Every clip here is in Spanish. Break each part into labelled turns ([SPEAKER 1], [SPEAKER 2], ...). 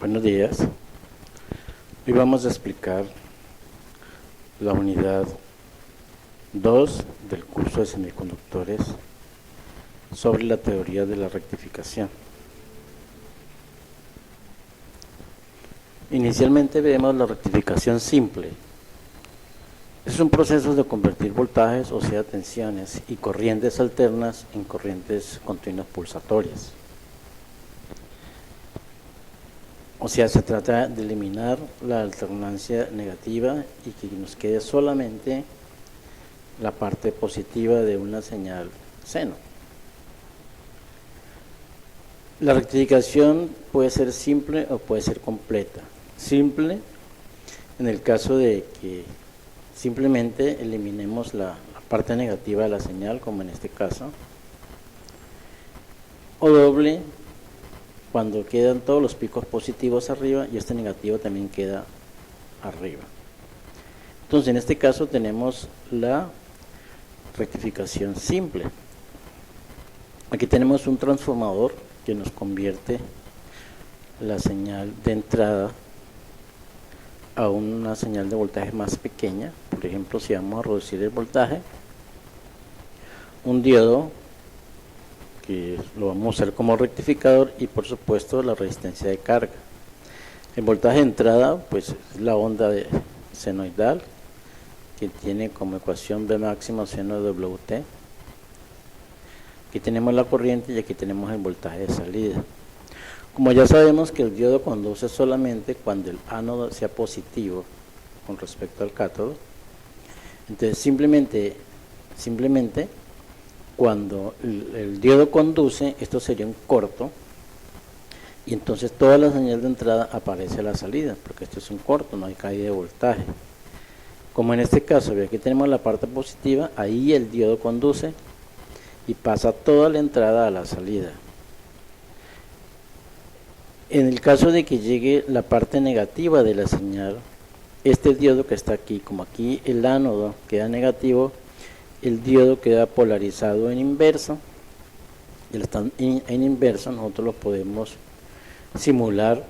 [SPEAKER 1] Buenos días. Hoy vamos a explicar la unidad 2 del curso de semiconductores sobre la teoría de la rectificación. Inicialmente vemos la rectificación simple. Es un proceso de convertir voltajes, o sea, tensiones y corrientes alternas en corrientes continuas pulsatorias. O sea, se trata de eliminar la alternancia negativa y que nos quede solamente la parte positiva de una señal seno. La rectificación puede ser simple o puede ser completa. Simple en el caso de que simplemente eliminemos la parte negativa de la señal, como en este caso, o doble cuando quedan todos los picos positivos arriba y este negativo también queda arriba. Entonces, en este caso tenemos la rectificación simple. Aquí tenemos un transformador que nos convierte la señal de entrada a una señal de voltaje más pequeña. Por ejemplo, si vamos a reducir el voltaje, un diodo que lo vamos a usar como rectificador, y por supuesto la resistencia de carga. El voltaje de entrada pues es la onda senoidal, que tiene como ecuación V máximo seno de WT. Aquí tenemos la corriente y aquí tenemos el voltaje de salida. Como ya sabemos que el diodo conduce solamente cuando el ánodo sea positivo con respecto al cátodo, entonces simplemente cuando el diodo conduce, esto sería un corto, y entonces toda la señal de entrada aparece a la salida, porque esto es un corto, no hay caída de voltaje. Como en este caso, aquí tenemos la parte positiva, ahí el diodo conduce y pasa toda la entrada a la salida. En el caso de que llegue la parte negativa de la señal, este diodo que está aquí, como aquí el ánodo queda negativo, el diodo queda polarizado en inverso, y al estar en inverso nosotros lo podemos simular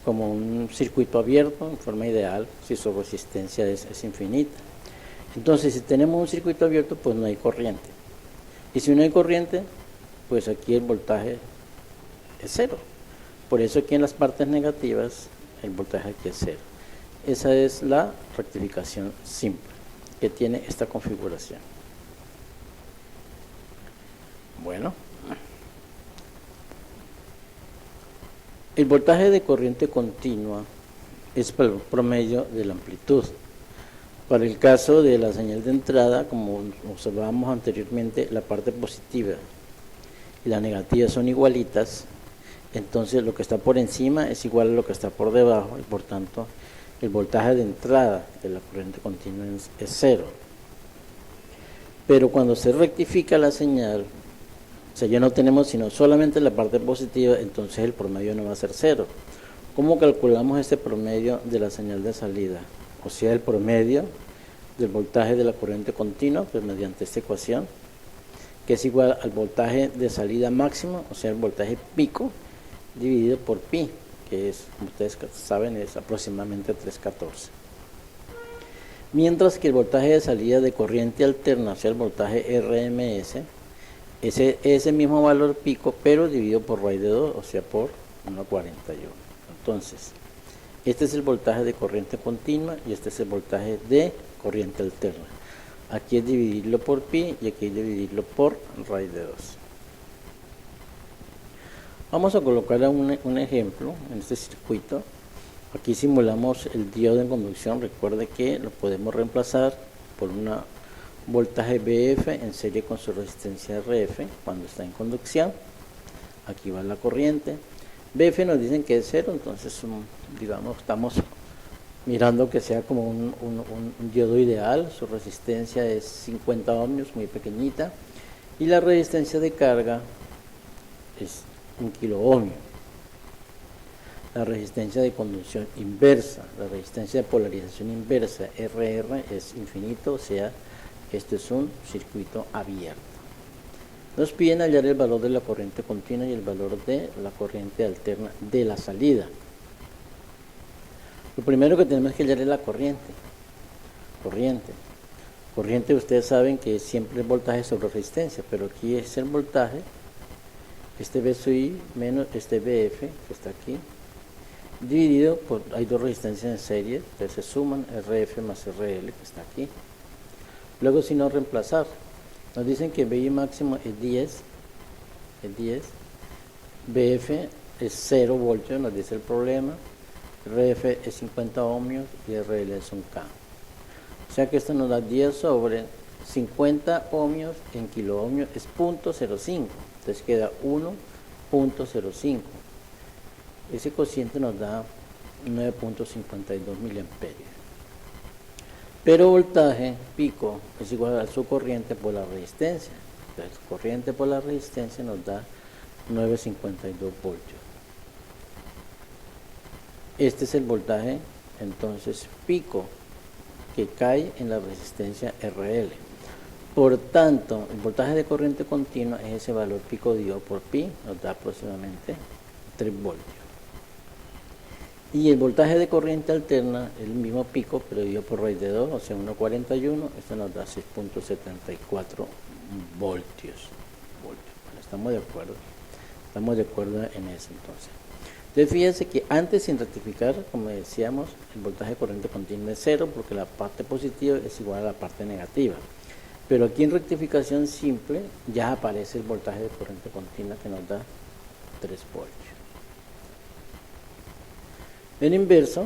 [SPEAKER 1] como un circuito abierto en forma ideal si su resistencia es infinita. Entonces, si tenemos un circuito abierto, pues no hay corriente, y si no hay corriente, pues aquí el voltaje es cero. Por eso aquí en las partes negativas el voltaje aquí es cero. Esa es la rectificación simple, que tiene esta configuración. Bueno, el voltaje de corriente continua es el promedio de la amplitud. Para el caso de la señal de entrada, como observábamos anteriormente, la parte positiva y la negativa son igualitas, entonces lo que está por encima es igual a lo que está por debajo, y por tanto el voltaje de entrada de la corriente continua es cero. Pero cuando se rectifica la señal, o sea, ya no tenemos sino solamente la parte positiva, entonces el promedio no va a ser cero. ¿Cómo calculamos este promedio de la señal de salida? O sea, el promedio del voltaje de la corriente continua, pues mediante esta ecuación, que es igual al voltaje de salida máximo, o sea, el voltaje pico, dividido por pi, que es, como ustedes saben, es aproximadamente 314. Mientras que el voltaje de salida de corriente alterna, o sea, el voltaje RMS, ese mismo valor pico, pero dividido por raíz de 2, o sea, por 1,41. Entonces, este es el voltaje de corriente continua y este es el voltaje de corriente alterna. Aquí es dividirlo por pi y aquí es dividirlo por raíz de 2. Vamos a colocar un ejemplo en este circuito. Aquí simulamos el diodo en conducción. Recuerde que lo podemos reemplazar por un voltaje BF en serie con su resistencia RF cuando está en conducción. Aquí va la corriente. BF nos dicen que es cero, entonces digamos estamos mirando que sea como un diodo ideal. Su resistencia es 50 ohmios, muy pequeñita, y la resistencia de carga es 1 kilo ohmio. La resistencia de conducción inversa, la resistencia de polarización inversa, RR, es infinito, o sea, esto es un circuito abierto. Nos piden hallar el valor de la corriente continua y el valor de la corriente alterna de la salida. Lo primero que tenemos que hallar es la corriente. Corriente, ustedes saben que siempre es voltaje sobre resistencia, pero aquí es el voltaje, este V sub I menos este VF, que está aquí, dividido por, hay dos resistencias en serie, entonces se suman RF más RL, que está aquí. Luego, si no reemplazar, nos dicen que VI máximo es 10, VF es 0 voltios, nos dice el problema, RF es 50 ohmios y RL es un K. O sea que esto nos da 10 sobre 50 ohmios en kilo ohmios es 0.05, entonces queda 1.05. Ese cociente nos da 9.52 miliamperios. Pero voltaje pico es igual a su corriente por la resistencia. Entonces, corriente por la resistencia nos da 9.52 voltios. Este es el voltaje, entonces, pico, que cae en la resistencia RL. Por tanto, el voltaje de corriente continua es ese valor pico dividido por pi, nos da aproximadamente 3 voltios. Y el voltaje de corriente alterna es el mismo pico, pero dividido por raíz de 2, o sea 1,41, esto nos da 6.74 voltios. Bueno, estamos de acuerdo en eso entonces. Entonces fíjense que antes, sin rectificar, como decíamos, el voltaje de corriente continua es 0 porque la parte positiva es igual a la parte negativa. Pero aquí en rectificación simple ya aparece el voltaje de corriente continua que nos da 3 voltios. En inverso,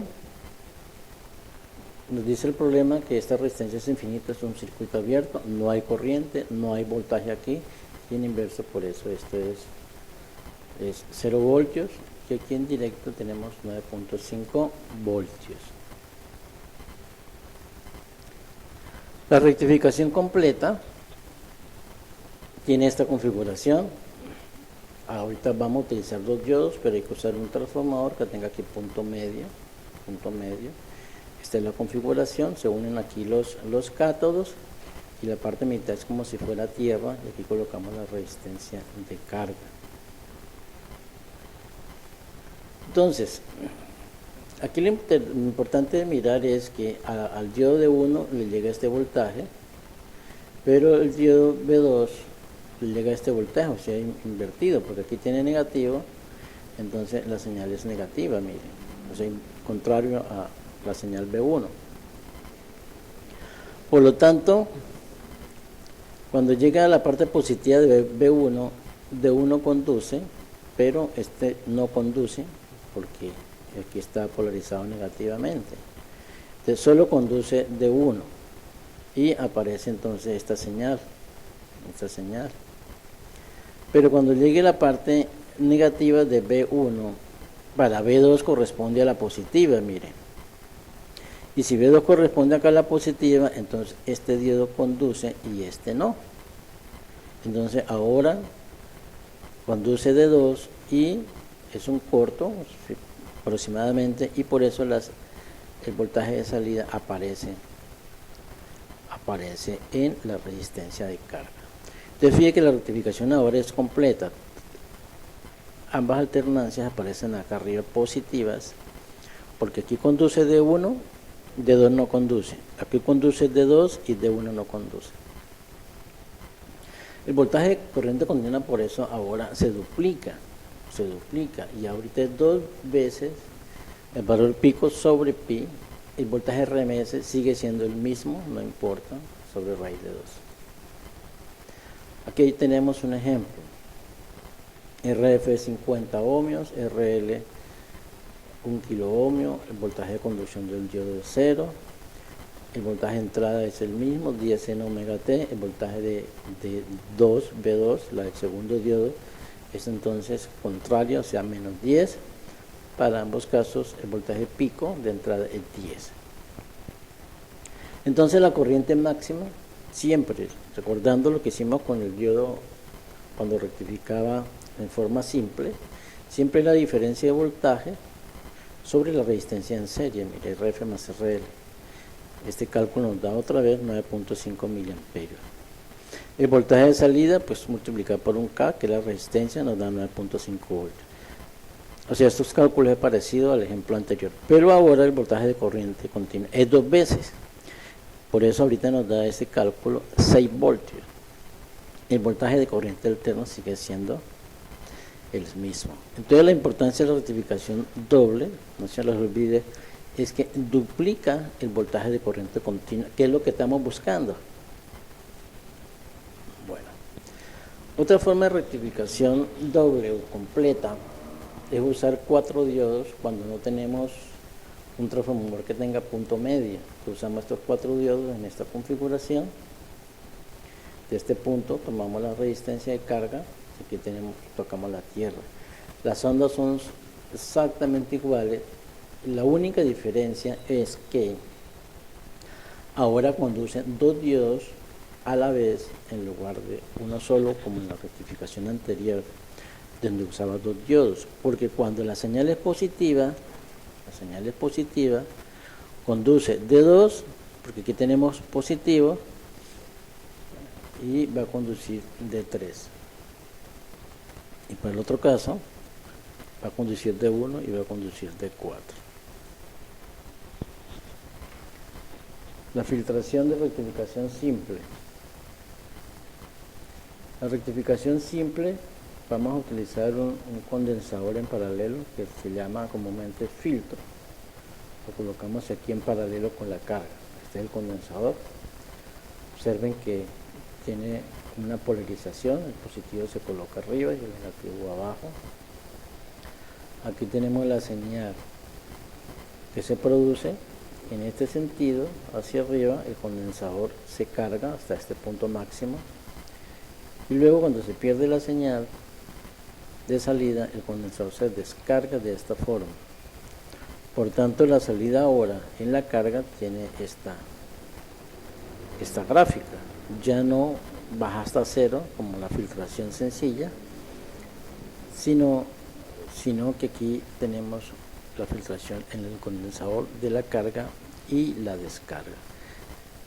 [SPEAKER 1] nos dice el problema que esta resistencia es infinita, es un circuito abierto, no hay corriente, no hay voltaje aquí, y en inverso por eso esto es 0 voltios, y aquí en directo tenemos 9.5 voltios. La rectificación completa tiene esta configuración. Ahorita vamos a utilizar 2 diodos, pero hay que usar un transformador que tenga aquí punto medio. Esta es la configuración, se unen aquí los cátodos y la parte mitad es como si fuera tierra y aquí colocamos la resistencia de carga. Entonces, aquí lo importante de mirar es que al diodo de 1 le llega este voltaje, pero el diodo B2 le llega este voltaje, o sea, invertido, porque aquí tiene negativo, entonces la señal es negativa, miren, o sea, contrario a la señal B1. Por lo tanto, cuando llega a la parte positiva de B1, D1 conduce, pero este no conduce, porque aquí está polarizado negativamente. Entonces solo conduce D1 y aparece entonces esta señal. Pero cuando llegue la parte negativa de B1, para B2 corresponde a la positiva, miren. Y si B2 corresponde acá a la positiva, entonces este diodo conduce y este no. Entonces ahora conduce D2 y es un corto aproximadamente, y por eso el voltaje de salida aparece en la resistencia de carga. Entonces fíjense que la rectificación ahora es completa. Ambas alternancias aparecen acá arriba positivas, porque aquí conduce D1, D2 no conduce. Aquí conduce D2 y D1 no conduce. El voltaje de corriente continua por eso ahora se duplica, y ahorita es 2 veces el valor pico sobre pi. El voltaje RMS sigue siendo el mismo, no importa, sobre raíz de 2. Aquí tenemos un ejemplo. RF es 50 ohmios, RL 1 kilo ohmio, el voltaje de conducción del diodo es 0, el voltaje de entrada es el mismo, 10 en omega t, el voltaje de B2, el segundo diodo, es entonces contrario, o sea menos 10. Para ambos casos el voltaje pico de entrada es 10. Entonces la corriente máxima, siempre, recordando lo que hicimos con el diodo cuando rectificaba en forma simple, siempre la diferencia de voltaje sobre la resistencia en serie, mire, RF más RL. Este cálculo nos da otra vez 9.5 miliamperios. El voltaje de salida, pues multiplicado por un K, que es la resistencia, nos da 9.5 voltios. O sea, estos cálculos es parecido al ejemplo anterior, pero ahora el voltaje de corriente continua es 2 veces. Por eso ahorita nos da ese cálculo 6 voltios. El voltaje de corriente alterna sigue siendo el mismo. Entonces la importancia de la rectificación doble, no se les olvide, es que duplica el voltaje de corriente continua, que es lo que estamos buscando. Bueno, otra forma de rectificación doble o completa es usar 4 diodos cuando no tenemos un transformador que tenga punto medio. Usamos estos 4 diodos en esta configuración. De este punto tomamos la resistencia de carga, aquí tocamos la tierra. Las ondas son exactamente iguales, la única diferencia es que ahora conducen 2 diodos a la vez en lugar de uno solo, como en la rectificación anterior donde usaba 2 diodos, porque cuando la señal es positiva conduce de 2, porque aquí tenemos positivo, y va a conducir de 3. Y para el otro caso va a conducir de 1 y va a conducir de 4. La filtración de rectificación simple. La rectificación simple, vamos a utilizar un condensador en paralelo que se llama comúnmente filtro. Lo colocamos aquí en paralelo con la carga. Este es el condensador. Observen que tiene una polarización, el positivo se coloca arriba y el negativo abajo. Aquí tenemos la señal que se produce en este sentido, hacia arriba. El condensador se carga hasta este punto máximo y luego cuando se pierde la señal de salida, el condensador se descarga de esta forma. Por tanto, la salida ahora en la carga tiene esta gráfica, ya no baja hasta 0 como la filtración sencilla, sino que aquí tenemos la filtración en el condensador de la carga y la descarga.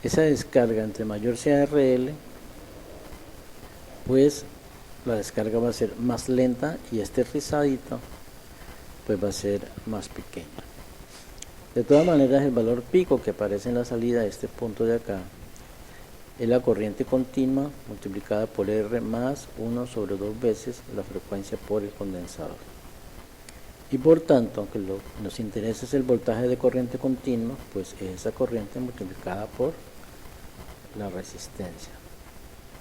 [SPEAKER 1] Esa descarga, entre mayor sea RL, pues la descarga va a ser más lenta y este rizadito pues va a ser más pequeño. De todas maneras, el valor pico que aparece en la salida de este punto de acá es la corriente continua multiplicada por R más 1 sobre 2 veces la frecuencia por el condensador. Y por tanto, aunque lo que nos interesa es el voltaje de corriente continua, pues es esa corriente multiplicada por la resistencia.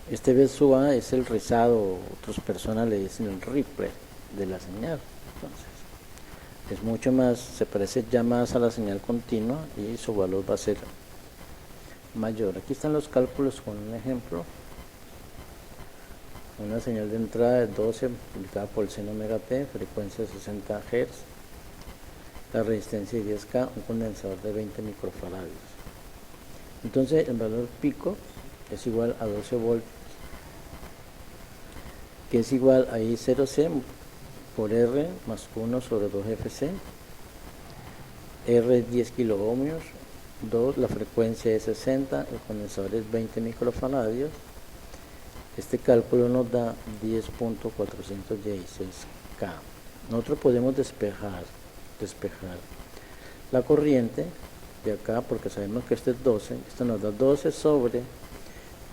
[SPEAKER 1] Este VSUA es el rizado, otras personas le dicen el ripple de la señal. Entonces, es mucho más, se parece ya más a la señal continua y su valor va a ser mayor. Aquí están los cálculos con un ejemplo. Una señal de entrada de 12 multiplicada por el seno omega t, frecuencia de 60 Hz, la resistencia de 10K, un condensador de 20 microfaradios. Entonces el valor pico es igual a 12 voltios, que es igual a I0C por R más 1 sobre 2 FC. R es 10 kiloohmios, 2, la frecuencia es 60, el condensador es 20 microfaradios. Este cálculo nos da 10.416K. Nosotros podemos despejar la corriente de acá, porque sabemos que este es 12, esto nos da 12 sobre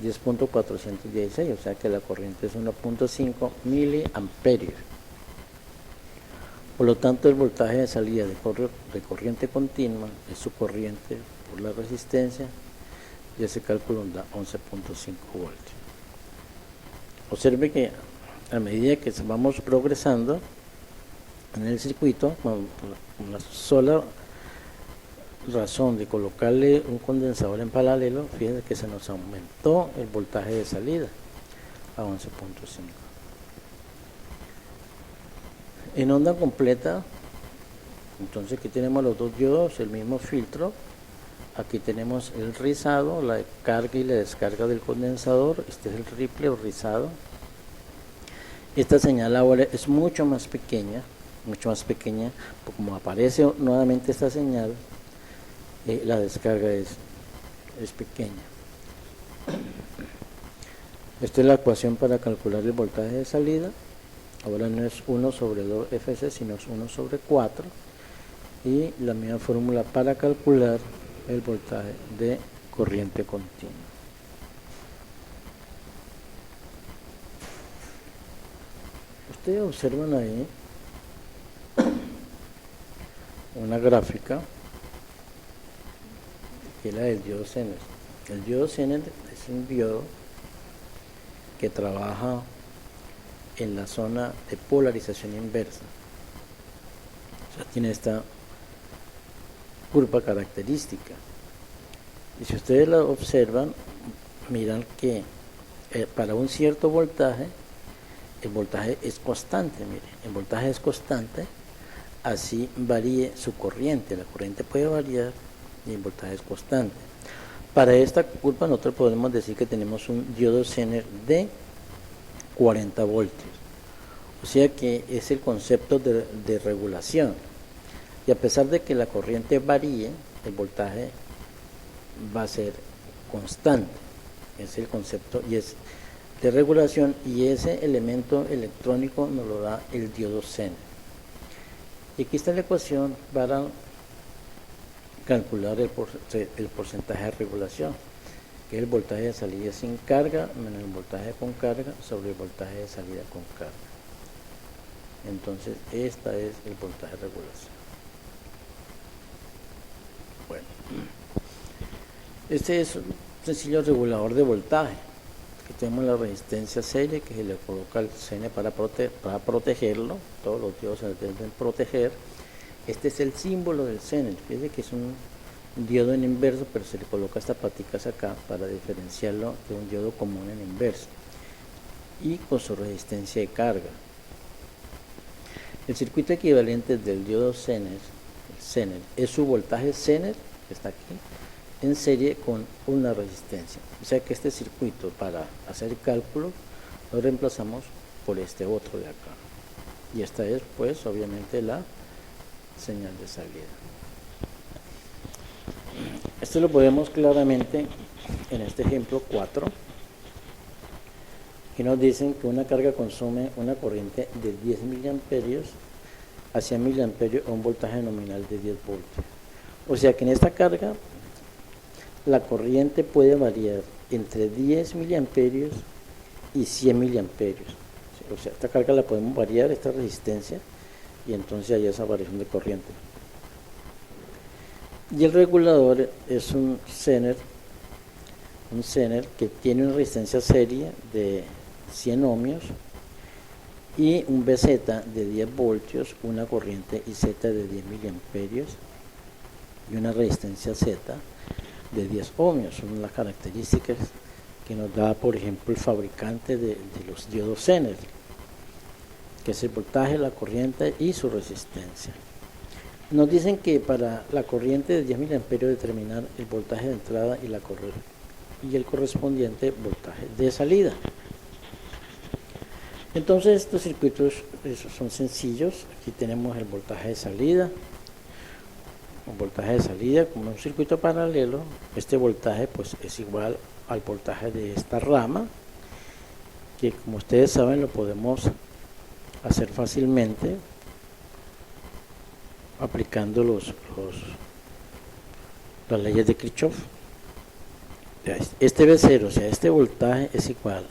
[SPEAKER 1] 10.416, o sea que la corriente es 1.5 miliamperios. Por lo tanto, el voltaje de salida de corriente continua es su corriente por la resistencia, y ese cálculo nos da 11.5 voltios. Observe que a medida que vamos progresando en el circuito, con una sola razón de colocarle un condensador en paralelo, fíjense que se nos aumentó el voltaje de salida a 11.5. En onda completa, entonces aquí tenemos los 2 diodos, el mismo filtro. Aquí tenemos el rizado, la carga y la descarga del condensador. Este es el ripple o rizado. Esta señal ahora es mucho más pequeña, como aparece nuevamente esta señal, la descarga es pequeña. Esta es la ecuación para calcular el voltaje de salida. Ahora no es 1 sobre 2 Fc, sino es 1 sobre 4. Y la misma fórmula para calcular el voltaje de corriente continua. Ustedes observan ahí una gráfica que es la del diodo Zener. El diodo Zener es un diodo que trabaja en la zona de polarización inversa. O sea, tiene esta curva característica. Y si ustedes la observan, miran que para un cierto voltaje, el voltaje es constante. Mire, el voltaje es constante, así varíe su corriente. La corriente puede variar y el voltaje es constante. Para esta curva nosotros podemos decir que tenemos un diodo Zener de 40 voltios. O sea que es el concepto de regulación. Y a pesar de que la corriente varíe, el voltaje va a ser constante. Es el concepto y es de regulación, y ese elemento electrónico nos lo da el diodo Zener. Y aquí está la ecuación para calcular el porcentaje de regulación, que es el voltaje de salida sin carga menos el voltaje con carga sobre el voltaje de salida con carga. Entonces esta es el voltaje de regulación. Bueno, este es un sencillo regulador de voltaje. Aquí tenemos la resistencia serie que se le coloca al Zener para protegerlo. Todos los diodos se deben proteger. Este es el símbolo del Zener. Fíjense que es un diodo en inverso, pero se le coloca estas paticas acá para diferenciarlo de un diodo común en inverso y con su resistencia de carga. El circuito equivalente del diodo Zener es su voltaje Zener, que está aquí, en serie con una resistencia. O sea que este circuito, para hacer cálculo, lo reemplazamos por este otro de acá. Y esta es, pues, obviamente la señal de salida. Esto lo podemos claramente en este ejemplo 4. Aquí nos dicen que una carga consume una corriente de 10 miliamperios a 100 miliamperios a un voltaje nominal de 10 voltios. O sea que en esta carga la corriente puede variar entre 10 miliamperios y 100 miliamperios. O sea, esta carga la podemos variar, esta resistencia, y entonces hay esa variación de corriente. Y el regulador es un Zener que tiene una resistencia serie de 100 ohmios y un BZ de 10 voltios, una corriente IZ de 10 miliamperios y una resistencia Z de 10 ohmios. Son las características que nos da, por ejemplo, el fabricante de los diodos Zener, que es el voltaje, la corriente y su resistencia. Nos dicen que para la corriente de 10 miliamperios determinar el voltaje de entrada y el correspondiente voltaje de salida. Entonces estos circuitos son sencillos. Aquí tenemos el voltaje de salida. Un voltaje de salida como un circuito paralelo. Este voltaje pues es igual al voltaje de esta rama, que como ustedes saben lo podemos hacer fácilmente aplicando las leyes de Kirchhoff. Este V0, o sea, este voltaje es igual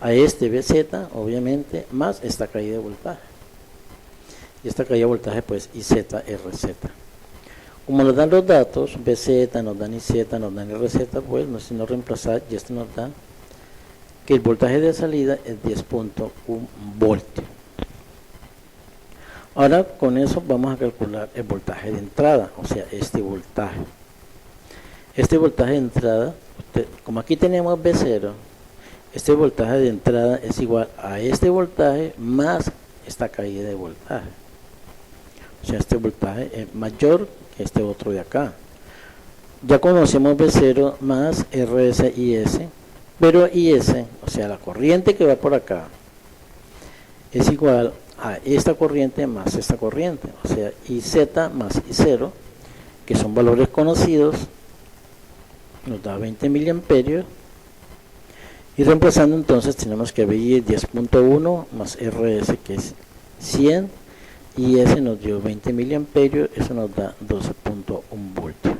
[SPEAKER 1] a este VZ, obviamente, más esta caída de voltaje. Y esta caída de voltaje, pues, IZ-RZ. Como nos dan los datos, VZ, nos dan IZ, nos dan RZ, pues, no es sino reemplazar, y esto nos da que el voltaje de salida es 10.1 voltios. Ahora con eso vamos a calcular el voltaje de entrada, o sea, este voltaje. Este voltaje de entrada, como aquí tenemos V0, este voltaje de entrada es igual a este voltaje más esta caída de voltaje. O sea, este voltaje es mayor que este otro de acá. Ya conocemos V0 más RS y S, pero IS, o sea, la corriente que va por acá, es igual a esta corriente más esta corriente, o sea, IZ más I0, que son valores conocidos, nos da 20 miliamperios, Y reemplazando entonces tenemos que VI 10.1 más RS que es 100 y ese nos dio 20 miliamperios, eso nos da 12.1 voltios.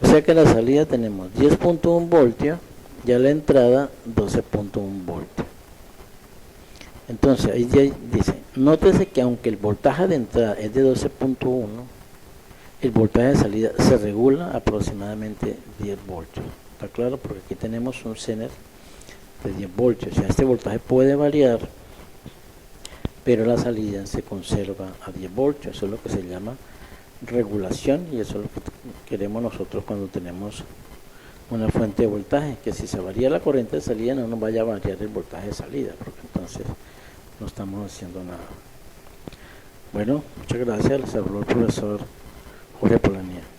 [SPEAKER 1] O sea que en la salida tenemos 10.1 voltios y a la entrada 12.1 voltios. Entonces ahí dice, nótese que aunque el voltaje de entrada es de 12.1, el voltaje de salida se regula aproximadamente 10 voltios. ¿Está claro? Porque aquí tenemos un Zener de 10 voltios. O sea, este voltaje puede variar, pero la salida se conserva a 10 voltios. Eso es lo que se llama regulación y eso es lo que queremos nosotros cuando tenemos una fuente de voltaje, que si se varía la corriente de salida no nos vaya a variar el voltaje de salida, porque entonces no estamos haciendo nada. Bueno, muchas gracias. Les habló el profesor Jorge Polanía.